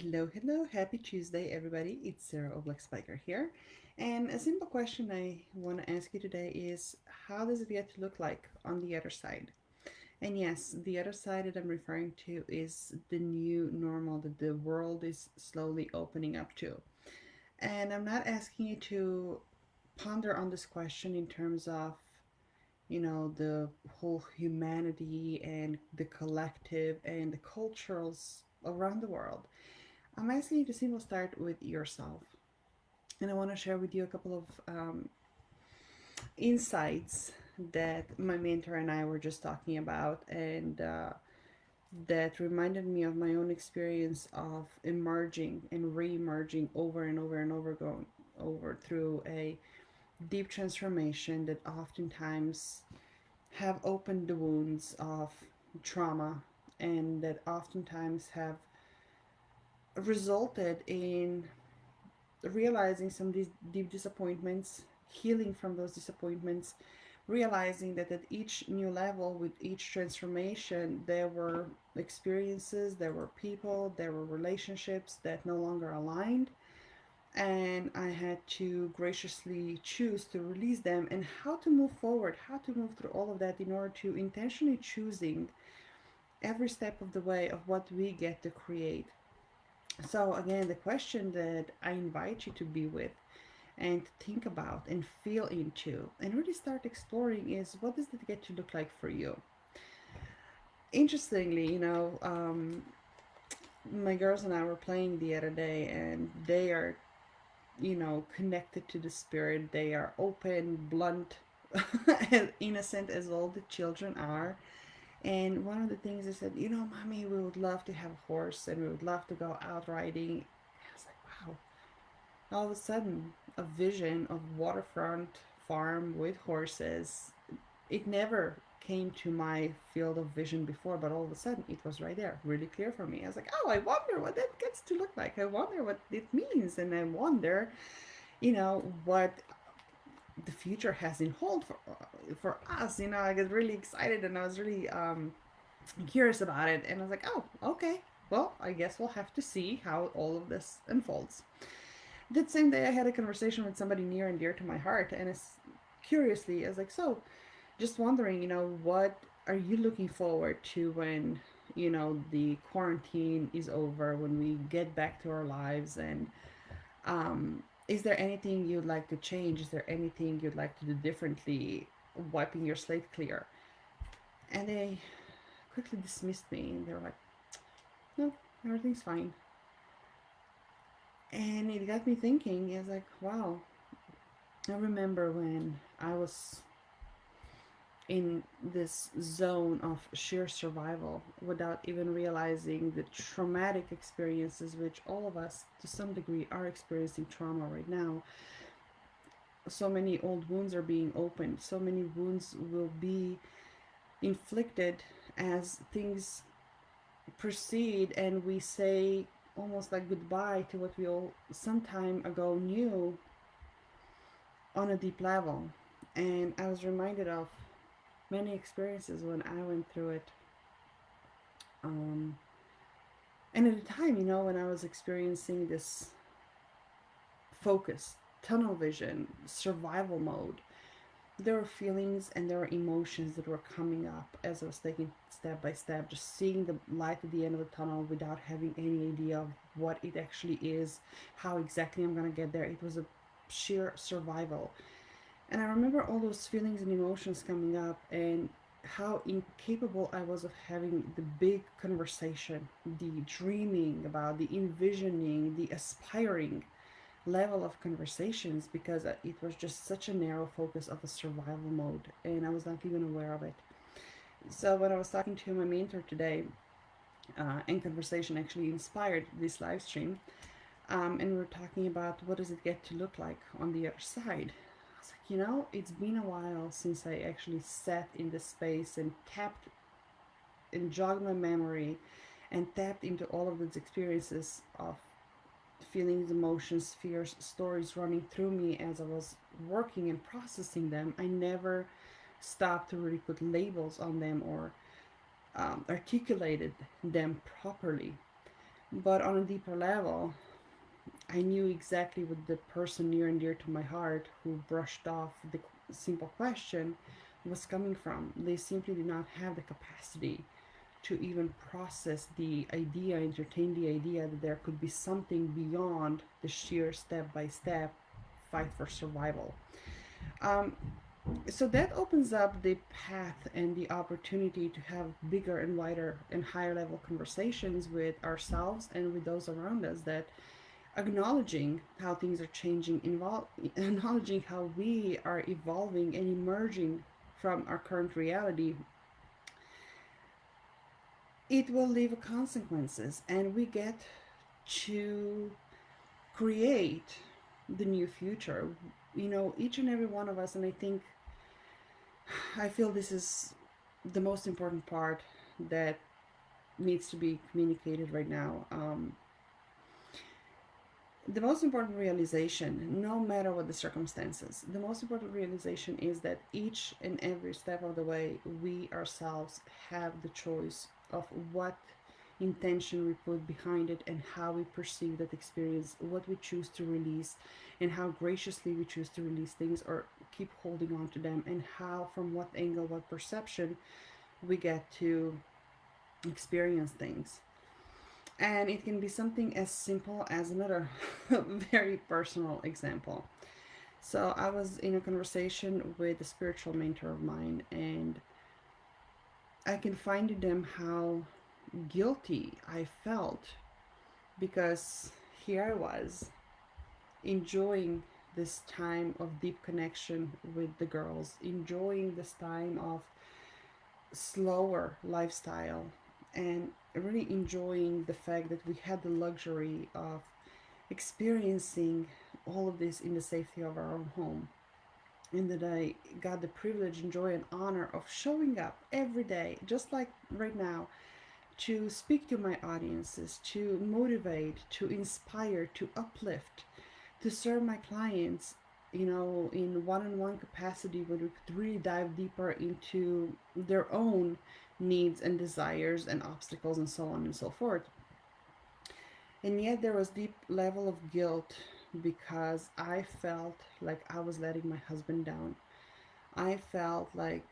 Hello, hello, happy Tuesday, everybody. It's Sarah Oblak Spiker here. And a simple question I want to ask you today is how does it get to look like on the other side? And yes, the other side that I'm referring to is the new normal that the world is slowly opening up to. And I'm not asking you to ponder on this question in terms of, the whole humanity and the collective and the cultures around the world. I'm asking you to simply start with yourself. And I want to share with you a couple of insights that my mentor and I were just talking about, and that reminded me of my own experience of emerging and re emerging over and over and over, going over through a deep transformation that oftentimes have opened the wounds of trauma and that oftentimes have resulted in realizing some of these deep disappointments, healing from those disappointments, realizing that at each new level, with each transformation, there were experiences, there were people, there were relationships that no longer aligned. And I had to graciously choose to release them and how to move forward, how to move through all of that in order to intentionally choosing every step of the way of what we get to create. So, again, the question that I invite you to be with and think about and feel into and really start exploring is what does it get to look like for you? Interestingly, my girls and I were playing the other day, and they are, connected to the spirit. They are open, blunt, and innocent as all the children are. And one of the things they said, mommy, we would love to have a horse and we would love to go out riding. I was like, wow. All of a sudden, a vision of waterfront farm with horses. It never came to my field of vision before, but all of a sudden it was right there, really clear for me. I was like, oh, I wonder what that gets to look like. I wonder what it means, and I wonder, what the future has in hold for us. I get really excited, and I was really curious about it, and I was like, oh, okay. Well, I guess we'll have to see how all of this unfolds. That same day, I had a conversation with somebody near and dear to my heart, and it's curiously, I was like, so, just wondering, what are you looking forward to when, the quarantine is over, when we get back to our lives, and is there anything you'd like to change? Is there anything you'd like to do differently, wiping your slate clear? And they quickly dismissed me, and they were like, no, everything's fine. And it got me thinking. I was like, wow, I remember when I was in this zone of sheer survival without even realizing the traumatic experiences, which all of us to some degree are experiencing trauma right now. So many old wounds are being opened, so many wounds will be inflicted as things proceed, and we say almost like goodbye to what we all some time ago knew on a deep level. And I was reminded of many experiences when I went through it. Um, and at the time, when I was experiencing this focus, tunnel vision, survival mode, there were feelings and there were emotions that were coming up as I was taking step by step, just seeing the light at the end of the tunnel without having any idea of what it actually is, how exactly I'm going to get there. It was a sheer survival. And I remember all those feelings and emotions coming up, and how incapable I was of having the big conversation, the dreaming about, the envisioning, the aspiring level of conversations, because it was just such a narrow focus of a survival mode, and I was not even aware of it. So when I was talking to my mentor today, and conversation actually inspired this live stream, and we were talking about what does it get to look like on the other side. I was like, it's been a while since I actually sat in this space and tapped and jogged my memory and tapped into all of those experiences of feelings, emotions, fears, stories running through me as I was working and processing them. I never stopped to really put labels on them or articulated them properly. But on a deeper level, I knew exactly what the person near and dear to my heart who brushed off the simple question was coming from. They simply did not have the capacity to even process the idea, entertain the idea that there could be something beyond the sheer step by step fight for survival. Um, so that opens up the path and the opportunity to have bigger and wider and higher level conversations with ourselves and with those around us, that acknowledging how things are changing, acknowledging how we are evolving and emerging from our current reality, it will leave consequences, and we get to create the new future. You know, each and every one of us, and I feel this is the most important part that needs to be communicated right now. The most important realization, no matter what the circumstances, the most important realization is that each and every step of the way, we ourselves have the choice of what intention we put behind it and how we perceive that experience, what we choose to release, and how graciously we choose to release things or keep holding on to them, and how, from what angle, what perception we get to experience things. And it can be something as simple as another very personal example. So I was in a conversation with a spiritual mentor of mine, and I can find in them how guilty I felt because here I was enjoying this time of deep connection with the girls, enjoying this time of slower lifestyle, and really enjoying the fact that we had the luxury of experiencing all of this in the safety of our own home. And that I got the privilege and joy and honor of showing up every day, just like right now, to speak to my audiences, to motivate, to inspire, to uplift, to serve my clients, you know, in one-on-one capacity where we could really dive deeper into their own needs and desires and obstacles and so on and so forth. And yet there was deep level of guilt because I felt like I was letting my husband down. I felt like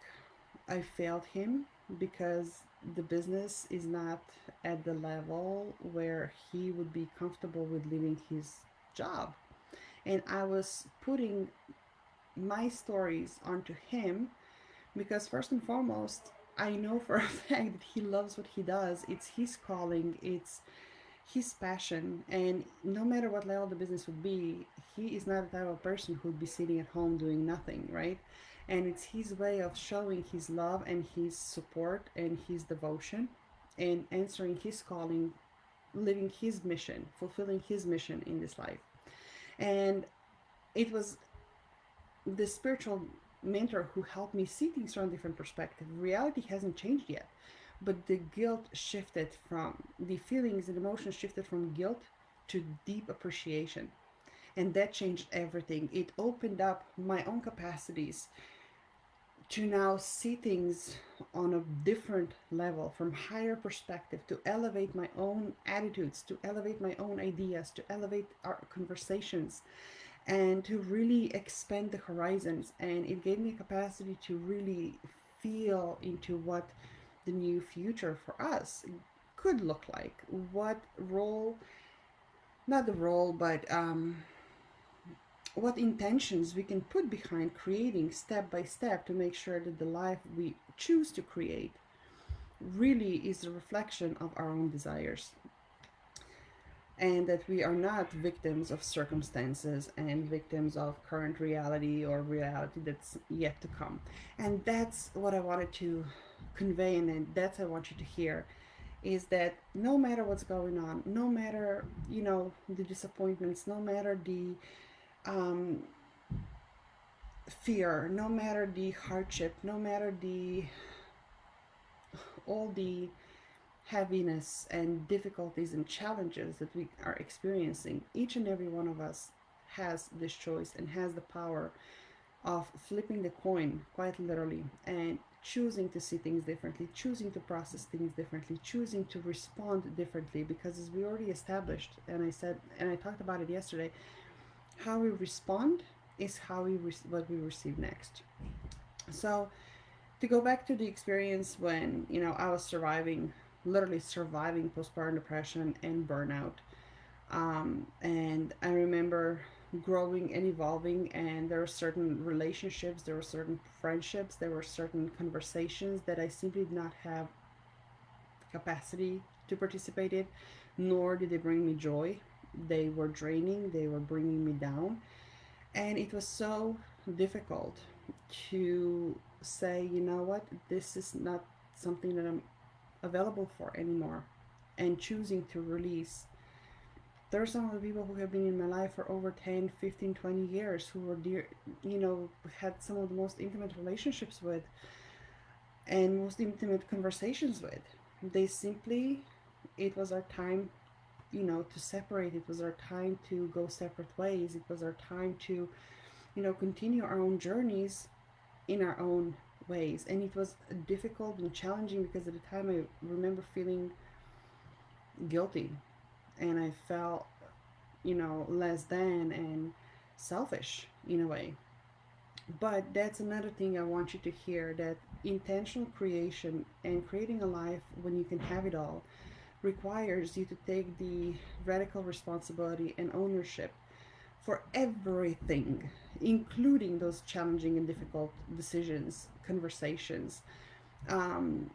I failed him because the business is not at the level where he would be comfortable with leaving his job. And I was putting my stories onto him because, first and foremost, I know for a fact that he loves what he does. It's his calling, it's his passion, and no matter what level the business would be, he is not the type of person who would be sitting at home doing nothing, right? And it's his way of showing his love and his support and his devotion and answering his calling, living his mission, fulfilling his mission in this life. And it was the spiritual mentor who helped me see things from a different perspective. Reality hasn't changed yet, but the guilt shifted from the feelings and emotions shifted from guilt to deep appreciation. And that changed everything. It opened up my own capacities to now see things on a different level, from higher perspective, to elevate my own attitudes, to elevate my own ideas, to elevate our conversations, and to really expand the horizons. And it gave me a capacity to really feel into what the new future for us could look like, what role, not the role, but what intentions we can put behind creating step by step to make sure that the life we choose to create really is a reflection of our own desires, and that we are not victims of circumstances and victims of current reality or reality that's yet to come. And that's what I wanted to convey, and that's what I want you to hear, is that no matter what's going on, no matter, you know, the disappointments, no matter the um, fear, no matter the hardship, no matter the all the heaviness and difficulties and challenges that we are experiencing, each and every one of us has this choice and has the power of flipping the coin, quite literally, and choosing to see things differently, choosing to process things differently, choosing to respond differently, because as we already established, and I said, and I talked about it yesterday, how we respond is how what we receive next. So to go back to the experience when, I was surviving, literally surviving postpartum depression and burnout. And I remember growing and evolving, and there were certain relationships, there were certain friendships, there were certain conversations that I simply did not have capacity to participate in, nor did they bring me joy. They were draining, they were bringing me down, and it was so difficult to say, you know what, this is not something that I'm available for anymore, and choosing to release. There are some of the people who have been in my life for over 10, 15, 20 years, who were dear, had some of the most intimate relationships with and most intimate conversations with. They simply, it was our time, to separate. It was our time to go separate ways. It was our time to, continue our own journeys in our own ways. And it was difficult and challenging, because at the time I remember feeling guilty, and I felt, less than and selfish in a way. But that's another thing I want you to hear, that intentional creation and creating a life when you can have it all requires you to take the radical responsibility and ownership for everything, including those challenging and difficult decisions, conversations, um,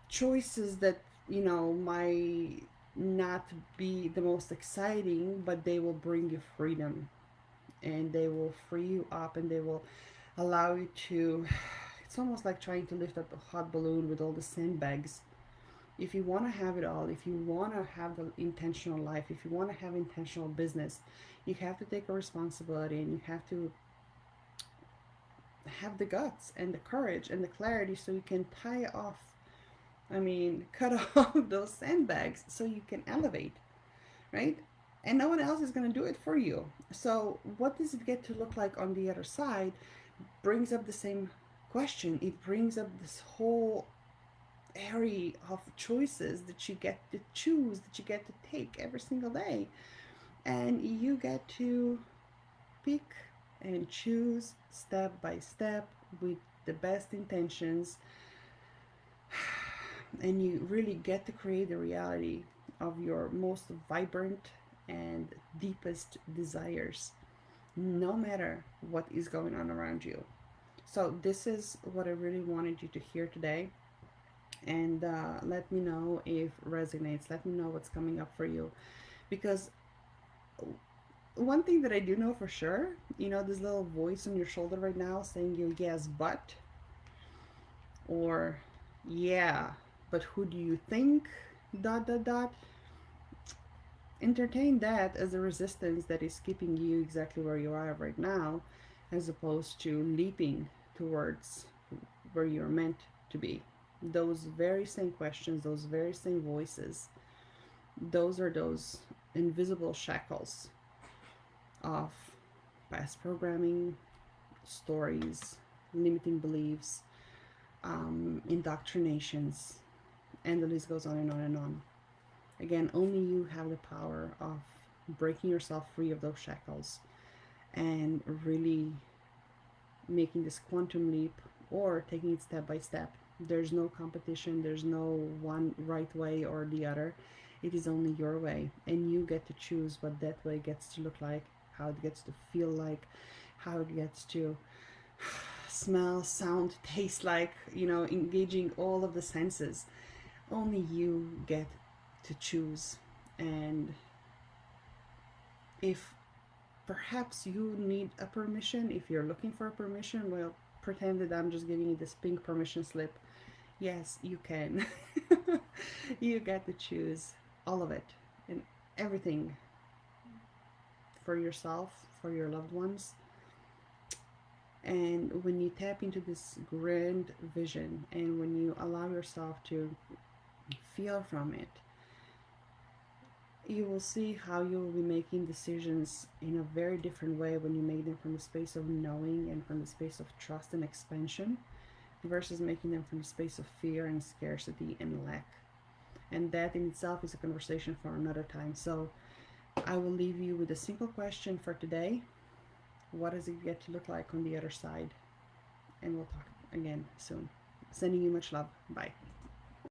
choices that, might not be the most exciting, but they will bring you freedom, and they will free you up, and they will allow you to. It's almost like trying to lift up a hot balloon with all the sandbags. If you want to have it all, if you want to have the intentional life, if you want to have intentional business, you have to take a responsibility, and you have to have the guts and the courage and the clarity, so you can tie off, cut off those sandbags, so you can elevate, right? And no one else is going to do it for you. So what does it get to look like on the other side brings up the same question. It brings up this whole area of choices that you get to choose, that you get to take every single day. And you get to pick and choose step by step with the best intentions. And you really get to create the reality of your most vibrant and deepest desires, no matter what is going on around you. So, this is what I really wanted you to hear today. And let me know if resonates. Let me know what's coming up for you. Because one thing that I do know for sure, this little voice on your shoulder right now saying you, yes, but, or yeah, but who do you think? Dot, dot, dot. Entertain that as a resistance that is keeping you exactly where you are right now, as opposed to leaping towards where you're meant to be. Those very same questions, those very same voices, those are those invisible shackles of past programming, stories, limiting beliefs, indoctrinations, and the list goes on and on and on. Again, only you have the power of breaking yourself free of those shackles and really making this quantum leap, or taking it step by step. There's no competition, there's no one right way or the other. It is only your way, and you get to choose what that way gets to look like, how it gets to feel like, how it gets to smell, sound, taste like, engaging all of the senses. Only you get to choose. And if perhaps you need a permission, if you're looking for a permission, well, pretend that I'm just giving you this pink permission slip. Yes, you can. You get to choose all of it and everything for yourself, for your loved ones. And when you tap into this grand vision, and when you allow yourself to feel from it, you will see how you will be making decisions in a very different way when you make them from the space of knowing and from the space of trust and expansion versus making them from the space of fear and scarcity and lack. And that in itself is a conversation for another time. So I will leave you with a simple question for today. What does it get to look like on the other side? And we'll talk again soon. Sending you much love. Bye.